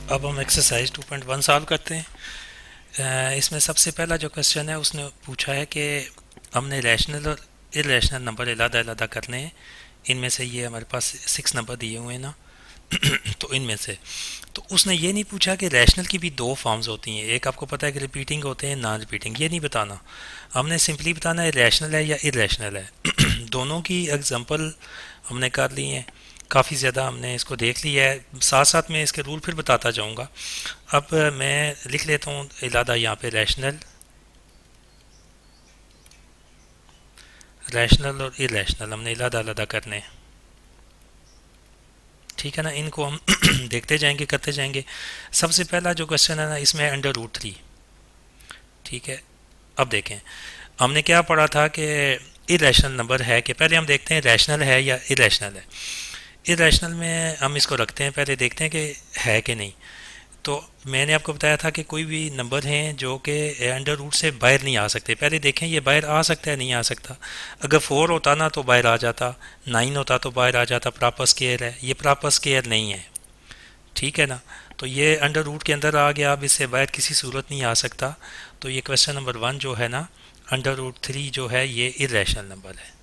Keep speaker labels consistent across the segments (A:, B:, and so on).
A: अब हम exercise 2.1 solve करते हैं। इसमें सबसे पहला जो क्वेश्चन है उसने पूछा है कि हमने रैशनल और इरेशनल नंबर अलग अलग करने हैं। इनमें से ये हमारे पास 6 नंबर दिए हुए हैं ना। तो इनमें से तो उसने ये नहीं पूछा कि रैशनल की भी दो फॉर्म्स होती हैं। एक आपको पता है कि रिपीटिंग होते हैं, नॉन रिपीटिंग, ये नहीं बताना। हमने सिंपली बताना है रैशनल है या इरेशनल है। दोनों की एग्जांपल हमने कर ली हैं। काफ़ी ज़्यादा हमने इसको देख लिया है, साथ साथ में इसके रूल फिर बताता जाऊंगा। अब मैं लिख लेता हूँ इलादा यहाँ पे रैशनल, रैशनल और इरेशनल हमने इलादा अलग करने हैं। ठीक है ना, इनको हम देखते जाएंगे, करते जाएंगे। सबसे पहला जो क्वेश्चन है ना, इसमें अंडर रूट 3। ठीक है, अब देखें हमने क्या पढ़ा था कि इरेशनल नंबर है कि पहले हम देखते हैं रैशनल है या इरेशनल है। इरेशनल में हम इसको रखते हैं, पहले देखते हैं कि है कि नहीं। तो मैंने आपको बताया था कि कोई भी नंबर हैं जो कि अंडर रूट से बाहर नहीं आ सकते। पहले देखें ये बाहर आ सकता है, नहीं आ सकता। अगर 4 होता ना तो बाहर आ जाता, 9 होता तो बाहर आ जाता, प्रॉपर स्केयर है, ये प्रॉपर स्केयर नहीं है। ठीक है ना, तो ये अंडर रूट के अंदर आ गया, अब इससे बाहर किसी सूरत नहीं आ सकता। तो ये क्वेश्चन नंबर 1 जो है ना, अंडर रूट 3 जो है ये इरेशनल नंबर है।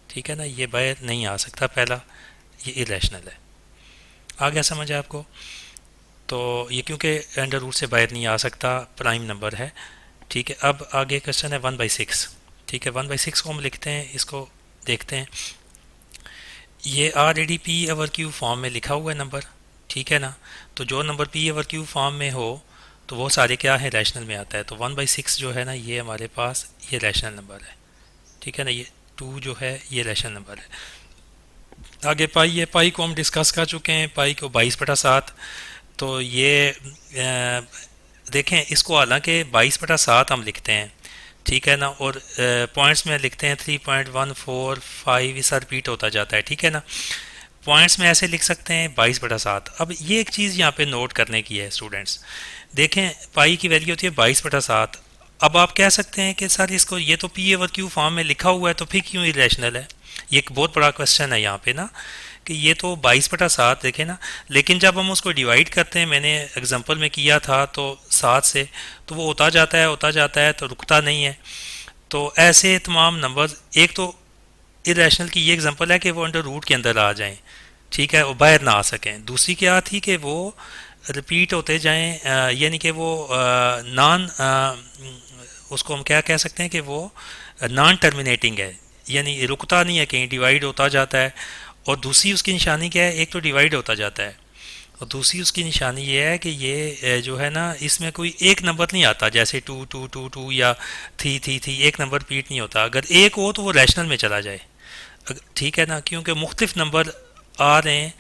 A: ठीक है ना, ये बाहर नहीं आ सकता, पहला ये इरेशनल है। आ गया समझ आपको? तो ये क्योंकि अंडर रूट से बाहर नहीं आ सकता, प्राइम नंबर है। ठीक है, अब आगे क्वेश्चन है 1/6। ठीक है, 1/6 को हम लिखते हैं, इसको देखते हैं। ये already P over Q form में लिखा हुआ है नंबर। ठीक है ना, तो जो number P over Q form में हो तो वो सारे क्या है, रैशनल में आता है। तो 1/6 जो है ना, ये हमारे पास ये रैशनल नंबर है। ठीक है ना, ये 2 जो है ये रैशनल नंबर है। आगे पाई है, पाई को हम डिस्कस कर चुके हैं, पाई को 22/7। तो ये देखें इसको, हालांकि 22/7 हम लिखते हैं। ठीक है ना, और पॉइंट्स में लिखते हैं 3.145, इसका रिपीट होता जाता है। ठीक है ना, पॉइंट्स में ऐसे लिख सकते हैं 22/7। अब ये एक चीज़ यहाँ पे नोट करने की है स्टूडेंट्स। देखें पाई की वैल्यू होती है 22/7। अब आप कह सकते हैं कि सर इसको, ये तो पी ओवर क्यू फॉर्म में लिखा हुआ है तो फिर क्यों इरेशनल है। ये एक बहुत बड़ा क्वेश्चन है यहाँ पे ना, कि ये तो 22/7 देखे ना, लेकिन जब हम उसको डिवाइड करते हैं, मैंने एग्जांपल में किया था तो 7 से, तो वो होता जाता है, होता जाता है, तो रुकता नहीं है। तो ऐसे तमाम नंबर्स, एक तो इरेशनल की ये एग्जांपल है कि वो अंडर रूट के अंदर आ जाएं। ठीक है, वो बाहर ना आ सकें। दूसरी क्या थी कि वो रिपीट होते जाएं, यानी कि वो नॉन, उसको हम क्या कह सकते हैं कि वो नॉन टर्मिनेटिंग है, यानी रुकता नहीं है, कहीं डिवाइड होता जाता है। और दूसरी उसकी निशानी क्या है, एक तो डिवाइड होता जाता है, और दूसरी उसकी निशानी ये है कि ये जो है ना, इसमें कोई एक नंबर नहीं आता, जैसे 2 2 2 2 या 3 3 3, एक नंबर रिपीट नहीं होता। अगर एक हो तो वो रैशनल में चला जाए। ठीक है ना, क्योंकि मुख्तलिफ नंबर आ रहे हैं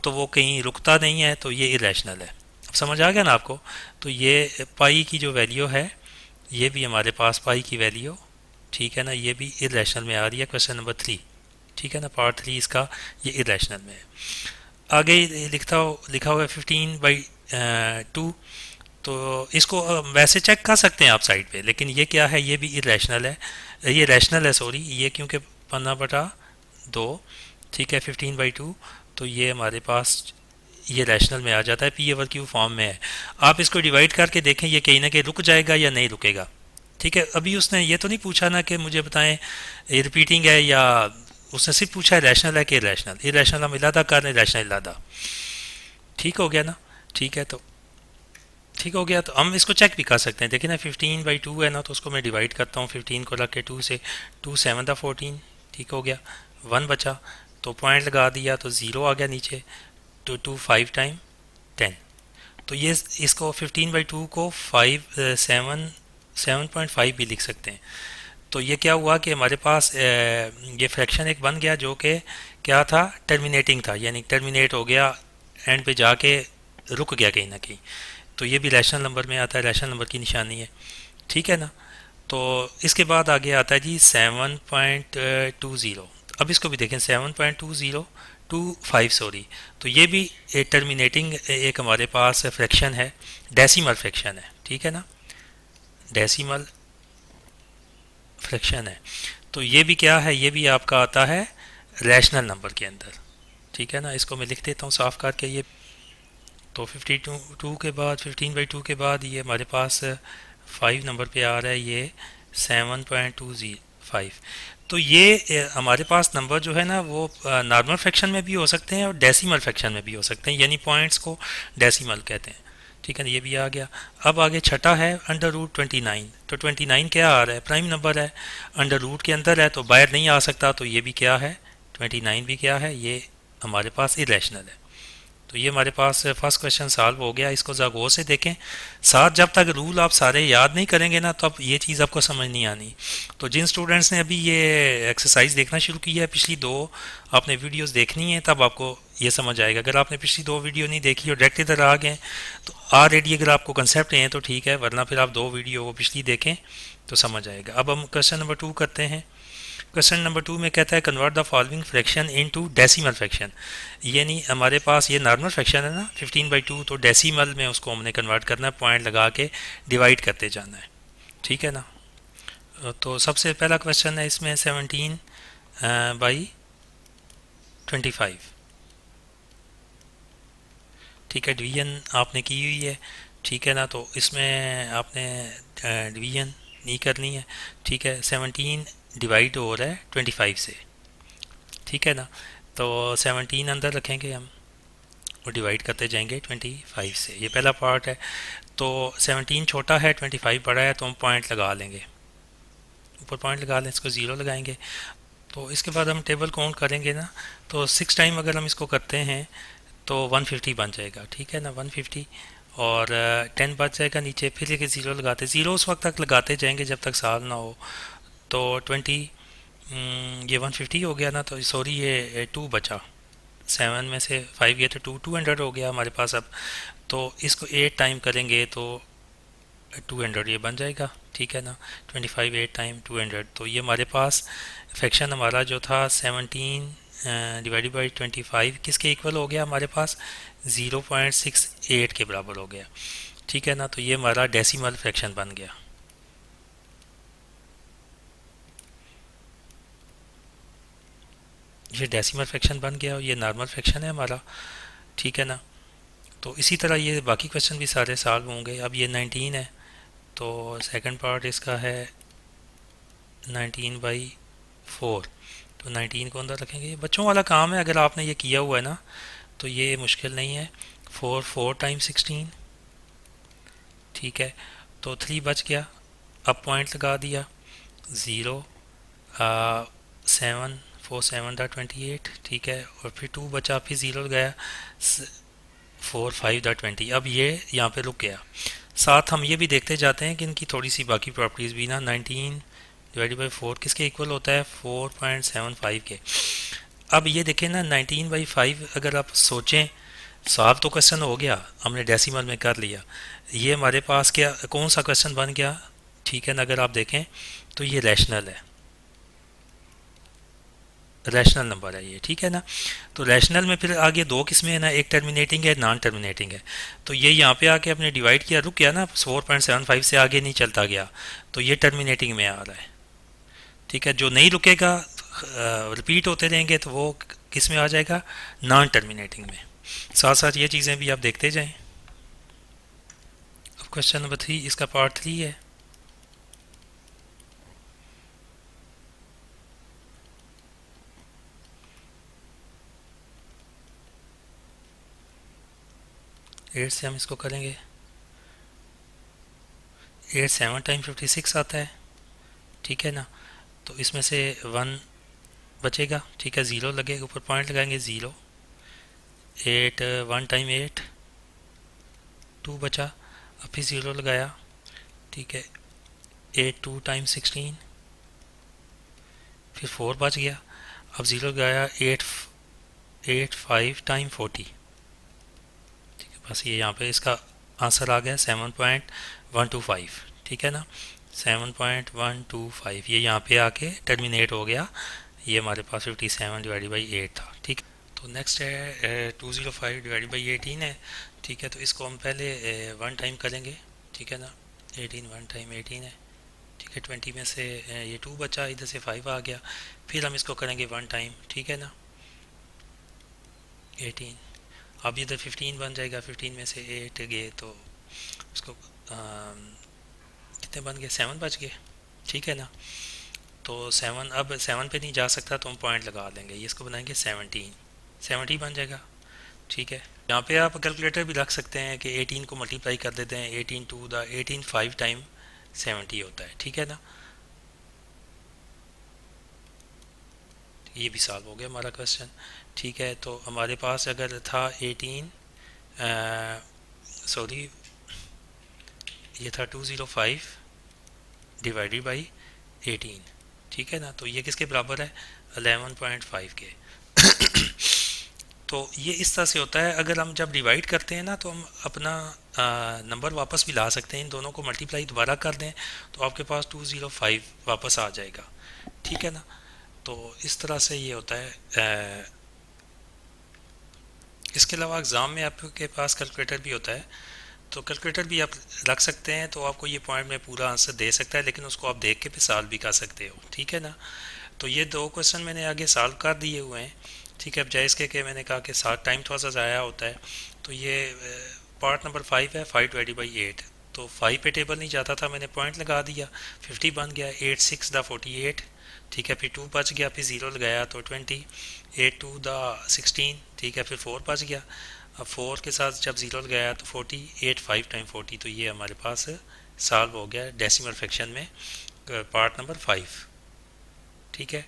A: तो वो कहीं रुकता नहीं है, तो ये इरेशनल है। अब समझ आ गया ना आपको? तो ये पाई की जो वैल्यू है, ये भी हमारे पास पाई की वैल्यू, ठीक है ना, ये भी इरेशनल में आ रही है, क्वेश्चन नंबर 3। ठीक है ना, पार्ट 3 इसका ये इरेशनल में है। आगे लिखा हुआ है 15/2। तो इसको वैसे चेक कर सकते हैं आप साइड पे, लेकिन ये क्या है, ये भी इरेशनल है, ये रैशनल है सॉरी, ये क्योंकि 15/2। ठीक है, 15/2। तो ये हमारे पास ये रैशनल में आ जाता है, पी ओवर क्यू फॉर्म में है। आप इसको डिवाइड करके देखें, ये कहीं ना कहीं रुक जाएगा या नहीं रुकेगा। ठीक है, अभी उसने ये तो नहीं पूछा ना कि मुझे बताएं ये रिपीटिंग है, या उसने सिर्फ पूछा है रैशनल है कि इरेशनल। इरेशनल हम इलादा कर रहे हैं, रैशनल इलादा। ठीक हो गया ना? ठीक है, तो ठीक हो गया। तो हम इसको चेक भी कर सकते हैं, देखिए ना, 15/2 है ना, तो उसको मैं डिवाइड करता हूँ 15 को रख के 2 से। 2 7 14। ठीक हो गया, 1 बचा, तो पॉइंट लगा दिया तो 0 आ गया नीचे। तो 2 5 टाइम 10। तो ये इसको 15/2 को 7.5 भी लिख सकते हैं। तो ये क्या हुआ कि हमारे पास ये फ्रैक्शन एक बन गया जो कि क्या था, टर्मिनेटिंग था, यानी टर्मिनेट हो गया, एंड पे जाके रुक गया कहीं ना कहीं। तो ये भी रैशनल नंबर में आता है, रैशनल नंबर की निशानी है। ठीक है ना, तो इसके बाद आगे आता है जी 7.20। अब इसको भी देखें, 7.2025 सॉरी। तो ये भी टर्मिनेटिंग एक हमारे पास फ्रैक्शन है, डेसिमल फ्रैक्शन है। ठीक है ना, डेसिमल फ्रैक्शन है। तो ये भी क्या है, ये भी आपका आता है रैशनल नंबर के अंदर। ठीक है ना, इसको मैं लिख देता हूँ साफ करके ये। तो 52 के बाद 15/2 के बाद ये हमारे पास 5 नंबर पे आ रहा है, ये 7.25। तो ये हमारे पास नंबर जो है ना वो नॉर्मल फ्रैक्शन में भी हो सकते हैं और डेसिमल फ्रैक्शन में भी हो सकते हैं, यानी पॉइंट्स को डेसिमल कहते हैं। ठीक है ना, ये भी आ गया। अब आगे छठा है √29। तो 29 क्या आ रहा है, प्राइम नंबर है, अंडर रूट के अंदर है तो बाहर नहीं आ सकता, तो ये भी क्या है, 29 भी क्या है, ये हमारे पास इरेशनल है। तो ये हमारे पास फर्स्ट क्वेश्चन सॉल्व हो गया। इसको ज़रा गौर से देखें, साथ जब तक रूल आप सारे याद नहीं करेंगे ना, तो अब ये चीज़ आपको समझ नहीं आनी। तो जिन स्टूडेंट्स ने अभी ये एक्सरसाइज देखना शुरू किया है, पिछली दो आपने वीडियोस देखनी है, तब आपको ये समझ आएगा। अगर आपने पिछली दो वीडियो नहीं देखी और डायरेक्ट इधर आ गए तो ऑलरेडी अगर आपको कंसेप्ट हैं तो ठीक है, वरना फिर आप दो वीडियो वो पिछली देखें तो समझ आएगा। अब हम क्वेश्चन नंबर 2 करते हैं। क्वेश्चन नंबर 2 में कहता है convert the following fraction into decimal fraction. यानी हमारे पास ये नॉर्मल फ्रैक्शन है ना 15/2, तो डेसिमल में उसको हमने कन्वर्ट करना है, पॉइंट लगा के डिवाइड करते जाना है। ठीक है ना। तो सबसे पहला क्वेश्चन है इसमें 17/25। ठीक है, डिवीजन आपने की हुई है। ठीक है ना, तो इसमें आपने डिवीजन नहीं करनी है। ठीक है, 17 डिवाइड हो रहा है 25 से। ठीक है ना, तो 17 अंदर रखेंगे हम और डिवाइड करते जाएंगे 25 से। ये पहला पार्ट है। तो 17 छोटा है, 25 बड़ा है, तो हम पॉइंट लगा लेंगे, ऊपर पॉइंट लगा लें, इसको ज़ीरो लगाएंगे। तो इसके बाद हम टेबल काउंट करेंगे ना, तो 6 टाइम अगर हम इसको करते हैं तो 150 बन जाएगा। ठीक है ना, 150 और 10 बच जाएगा नीचे, फिर ये ज़ीरो लगाते, ज़ीरो उस वक्त तक लगाते जाएंगे जब तक साल ना हो। तो 20 ये 150 हो गया ना, तो सॉरी ये 2 बचा, 7 में से 5 गया तो 200 हो गया हमारे पास अब। तो इसको 8 टाइम करेंगे तो 200 ये बन जाएगा। ठीक है ना, 25 8 टाइम 200, तो ये हमारे पास फ्रैक्शन हमारा जो था 17 डिवाइडेड बाई 25 किसके इक्वल हो गया, हमारे पास 0.68 के बराबर हो गया। ठीक है ना, तो ये हमारा डेसिमल फ्रैक्शन बन गया। ये डेसिमल फ्रैक्शन बन गया और ये नॉर्मल फ्रैक्शन है हमारा। ठीक है ना, तो इसी तरह ये बाकी क्वेश्चन भी सारे सॉल्व होंगे। अब ये 19 है, तो सेकंड पार्ट इसका है 19/4। तो 19 को अंदर रखेंगे, ये बच्चों वाला काम है, अगर आपने ये किया हुआ है ना तो ये मुश्किल नहीं है। 4 टाइम 16। ठीक है, तो 3 बच गया, अब पॉइंट लगा दिया, ज़ीरो 7 4 7 28। ठीक है, और फिर 2 बचा, फिर ज़ीरो लगाया, 4 5 20। अब ये यहाँ पे रुक गया। साथ हम ये भी देखते जाते हैं कि इनकी थोड़ी सी बाकी प्रॉपर्टीज़ भी ना। 19 डिवाइडेड बाई 4 किसके इक्वल होता है, 4.75 के। अब ये देखें ना, 19/5 अगर आप सोचें, सॉल्व तो क्वेश्चन हो गया, हमने डेसिमल में कर लिया, ये हमारे पास क्या कौन सा क्वेश्चन बन गया। ठीक है ना, अगर आप देखें तो ये रैशनल है, रैशनल नंबर है ये। ठीक है ना, तो रैशनल में फिर आगे दो किस्में है ना, एक टर्मिनेटिंग है, नॉन टर्मिनेटिंग है। तो ये यहाँ पे आके अपने डिवाइड किया, रुक गया ना, 4.75 से आगे नहीं चलता गया, तो ये टर्मिनेटिंग में आ रहा है। ठीक है, जो नहीं रुकेगा, रिपीट होते रहेंगे, तो वो किस में आ जाएगा, नॉन टर्मिनेटिंग में। साथ साथ ये चीज़ें भी आप देखते जाएं। अब क्वेश्चन नंबर 3, इसका पार्ट 3 है। एट से हम इसको करेंगे, 8 7 टाइम 56 आता है। ठीक है ना, तो इसमें से 1 बचेगा। ठीक है, ज़ीरो लगेगा, ऊपर पॉइंट लगाएंगे, ज़ीरो 8 1 टाइम 8, 2 बचा, अब फिर ज़ीरो लगाया। ठीक है, 8 2 टाइम 16, फिर 4 बच गया, अब ज़ीरो लगाया, 8 5 टाइम 40। ठीक है, बस ये यहाँ पे इसका आंसर आ गया 7.125। ठीक है ना, 7.125 ये यहाँ पे आके टर्मिनेट हो गया। ये हमारे पास 57 डिवाइडेड बाई 8 था। ठीक, तो नेक्स्ट है 205 डिवाइडेड बाई 18 है। ठीक है, तो इसको हम पहले 1 टाइम करेंगे। ठीक है ना, 18 1 टाइम 18 है। ठीक है, 20 में से ये 2 बचा, इधर से 5 आ गया, फिर हम इसको करेंगे 1 टाइम। ठीक है ना, 18, अब इधर 15 बन जाएगा, 15 में से 8 गए तो उसको कितने बन गए, 7 बच गए, ठीक है ना। तो 7, अब 7 पे नहीं जा सकता तो हम पॉइंट लगा लेंगे, ये इसको बनाएंगे 17, 70 बन जाएगा, ठीक है। यहाँ पे आप कैलकुलेटर भी रख सकते हैं कि 18 को मल्टीप्लाई कर देते हैं, 18 टू द 18 5 टाइम 70 होता है, ठीक है ना। ये भी सॉल्व हो गया हमारा क्वेश्चन, ठीक है। तो हमारे पास अगर था 18, सॉरी ये था 205 डिवाइडेड बाई 18, ठीक है ना। तो ये किसके बराबर है, 11.5 के। तो ये इस तरह से होता है, अगर हम जब डिवाइड करते हैं ना तो हम अपना नंबर वापस भी ला सकते हैं, इन दोनों को मल्टीप्लाई दोबारा कर दें तो आपके पास 205 वापस आ जाएगा, ठीक है ना। तो इस तरह से ये होता है। इसके अलावा एग्ज़ाम में आपके पास कैलकुलेटर भी होता है, तो कैलकुलेटर भी आप रख सकते हैं, तो आपको ये पॉइंट में पूरा आंसर दे सकता है, लेकिन उसको आप देख के भी सॉल्व भी कर सकते हो, ठीक है ना। तो ये दो क्वेश्चन मैंने आगे सॉल्व कर दिए हुए हैं, ठीक है। अब जायज़ के मैंने कहा कि साथ टाइम थोड़ा सा ज़ाया होता है, तो ये पार्ट नंबर 5 है, 5/8। तो 5 पे टेबल नहीं जाता था, मैंने पॉइंट लगा दिया, 50 बन गया, 8 6 द 48, ठीक है। फिर 2 बच गया, फिर 0 लगाया तो 20, 8 2 द 16, ठीक है। फिर 4 बच गया, अब 4 के साथ जब 0 लगाया तो 40, 8 5 टाइम 40, तो ये हमारे पास सॉल्व हो गया डेसिमल फ्रैक्शन में पार्ट नंबर 5, ठीक है।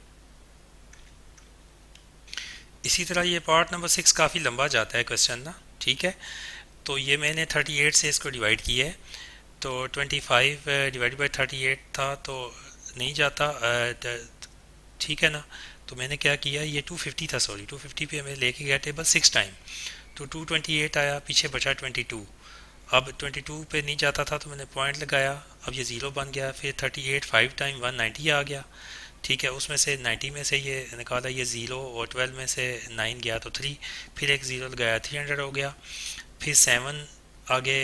A: इसी तरह ये पार्ट नंबर 6 काफ़ी लंबा जाता है क्वेश्चन ना, ठीक है। तो ये मैंने 38 से इसको डिवाइड किया है, तो 25 डिवाइड बाई 38 था तो नहीं जाता, ठीक है ना। तो मैंने क्या किया, ये 250 था, सॉरी 250 पे मैं लेके गया टेबल 6 टाइम, तो 228 आया, पीछे बचा 22। अब 22 पे नहीं जाता था तो मैंने पॉइंट लगाया, अब ये 0 बन गया, फिर 38 5 टाइम 190 आ गया, ठीक है। उसमें से 90 में से ये निकाला, ये 0 और 12 में से 9 गया तो 3, फिर एक 0 लगाया, 300 हो गया। फिर 7 आगे,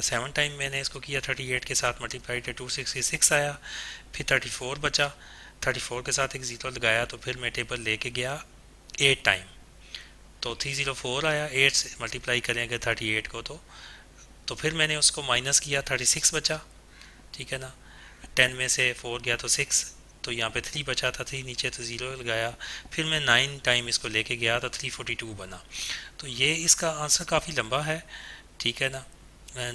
A: 7 टाइम मैंने इसको किया 38 के साथ मल्टीप्लाई, 266 आया, फिर 34 बचा, 34 के साथ एक 0 लगाया, तो फिर मैं टेबल लेके गया 8 टाइम, तो 304 आया, 8 से मल्टीप्लाई करेंगे 38 को तो फिर मैंने उसको माइनस किया, 36 बचा, ठीक है ना। 10 में से 4 गया तो 6, तो यहाँ पे 3 बचा था, 3 नीचे तो 0 लगाया, फिर मैं 9 टाइम इसको लेके गया तो 342 बना। तो ये इसका आंसर काफ़ी लंबा है, ठीक है ना।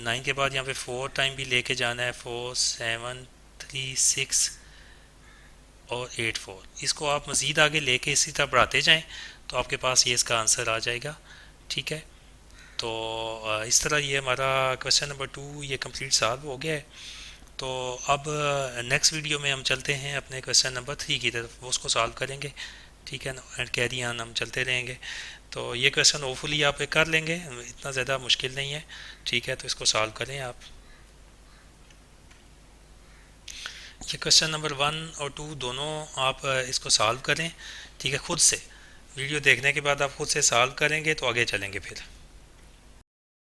A: 9 के बाद यहाँ पे 4 टाइम भी लेके जाना है, 4 7 3 6 और 8 4, इसको आप मज़ीद आगे लेके इसी तरह बढ़ाते जाएं तो आपके पास ये इसका आंसर आ जाएगा, ठीक है। तो इस तरह ये हमारा क्वेश्चन नंबर 2 ये कंप्लीट सॉल्व हो गया है। तो अब नेक्स्ट वीडियो में हम चलते हैं अपने क्वेश्चन नंबर 3 की तरफ, वो उसको सॉल्व करेंगे, ठीक है ना। एंड कैरी ऑन हम चलते रहेंगे। तो ये क्वेश्चन होपफुली आप कर लेंगे, इतना ज़्यादा मुश्किल नहीं है, ठीक है। तो इसको सॉल्व करें आप। ये क्वेश्चन नंबर 1 और 2 दोनों आप इसको सॉल्व करें, ठीक है, खुद से वीडियो देखने के बाद आप खुद से सॉल्व करेंगे तो आगे चलेंगे फिर।